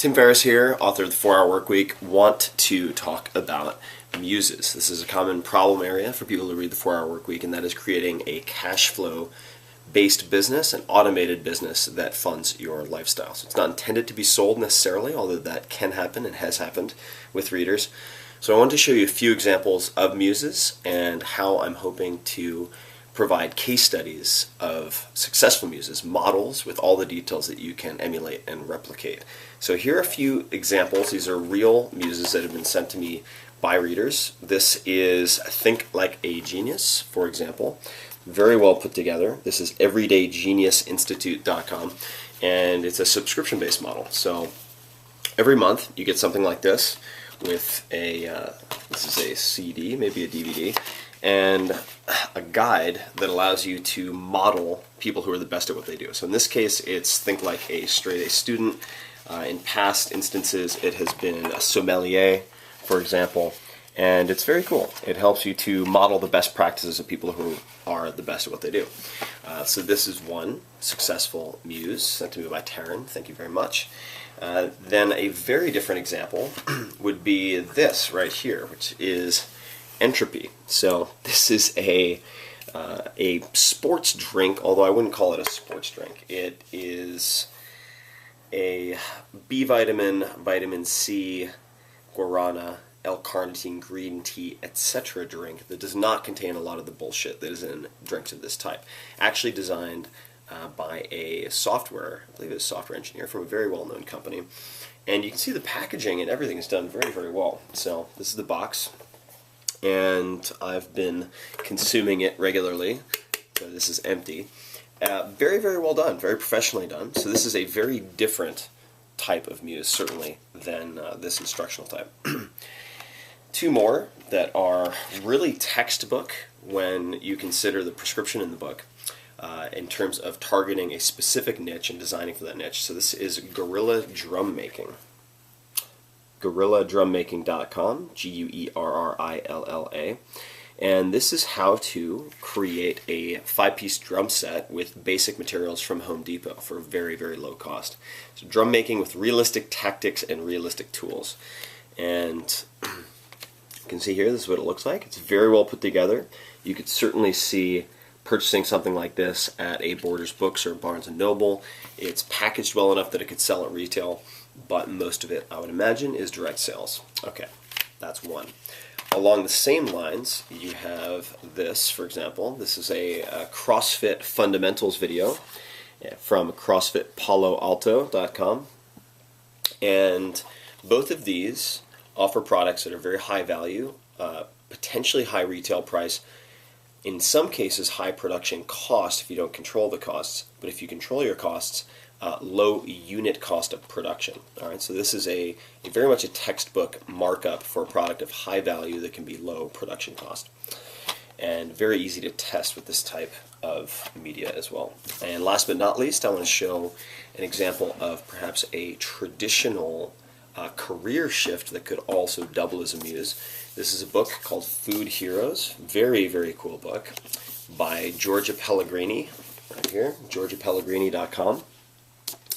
Tim Ferriss here, author of the 4-Hour Workweek. Want to talk about Muses. This is a common problem area for people who read the 4-Hour Workweek, and that is creating a cash flow based business, an automated business that funds your lifestyle. So it's not intended to be sold necessarily, although that can happen and has happened with readers. So I want to show you a few examples of Muses and how I'm hoping to provide case studies of successful Muses, models with all the details that you can emulate and replicate. So here are a few examples. These are real Muses that have been sent to me by readers. This is Think Like a Genius, for example. Very well put together. This is everydaygeniusinstitute.com, and it's a subscription-based model. So every month you get something like this with this is a CD, maybe a DVD, and a guide that allows you to model people who are the best at what they do. So in this case, it's Think Like a Straight A Student. In past instances, it has been a sommelier, for example, and it's very cool. It helps you to model the best practices of people who are the best at what they do. So this is one successful Muse sent to me by Taryn. Thank you very much. Then a very different example would be this right here, which is Entropy. So this is a sports drink, although I wouldn't call it a sports drink. It is a B vitamin, vitamin C, guarana, L-carnitine, green tea, etc. drink that does not contain a lot of the bullshit that is in drinks of this type. Actually designed by a software, I believe it's a software engineer from a very well-known company. And you can see the packaging and everything is done very, very well. So this is the box, and I've been consuming it regularly. So this is empty. Very, very well done, very professionally done. So this is a very different type of Muse, certainly, than this instructional type. Two more that are really textbook when you consider the prescription in the book in terms of targeting a specific niche and designing for that niche. So this is Guerrilla Drum Making. GuerrillaDrumMaking.com, Guerrilla. And this is how to create a 5-piece drum set with basic materials from Home Depot for very, very low cost. So drum making with realistic tactics and realistic tools. And you can see here, this is what it looks like. It's very well put together. You could certainly see purchasing something like this at a Borders Books or Barnes & Noble. It's packaged well enough that it could sell at retail, but most of it, I would imagine, is direct sales. Okay, that's one. Along the same lines, you have this, for example. This is a CrossFit fundamentals video from CrossFitPaloAlto.com. And both of these offer products that are very high value, potentially high retail price, in some cases high production cost if you don't control the costs, but if you control your costs, low unit cost of production. All right, so this is a very much a textbook markup for a product of high value that can be low production cost, and very easy to test with this type of media as well. And last but not least, I want to show an example of perhaps a traditional career shift that could also double as a Muse. This is a book called Food Heroes. Very, very cool book by Georgia Pellegrini, right here, GeorgiaPellegrini.com.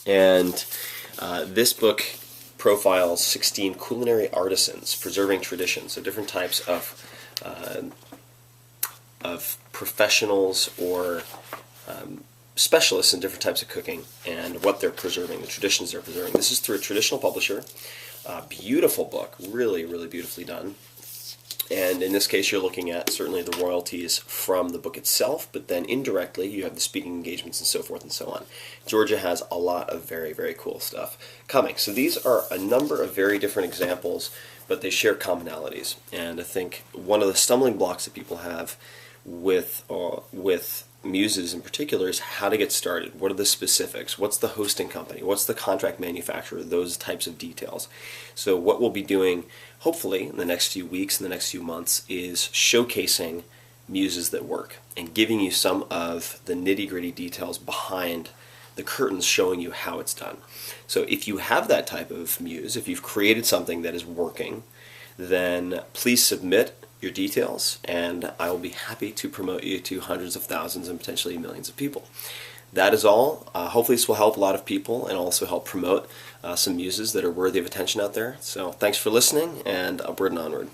And this book profiles 16 culinary artisans preserving traditions, so different types of professionals or specialists in different types of cooking and what they're preserving, the traditions they're preserving. This is through a traditional publisher. Beautiful book, really, really beautifully done. And in this case, you're looking at certainly the royalties from the book itself, but then indirectly you have the speaking engagements and so forth and so on. Georgia has a lot of very, very cool stuff coming. So these are a number of very different examples, but they share commonalities. And I think one of the stumbling blocks that people have with Muses in particular is how to get started. What are the specifics? What's the hosting company? What's the contract manufacturer? Those types of details. So what we'll be doing, hopefully, in the next few weeks, in the next few months, is showcasing Muses that work and giving you some of the nitty-gritty details behind the curtains showing you how it's done. So if you have that type of Muse, if you've created something that is working, then please submit your details, and I will be happy to promote you to hundreds of thousands and potentially millions of people. That is all. Hopefully this will help a lot of people and also help promote some muses that are worthy of attention out there. So thanks for listening, and upward and onward.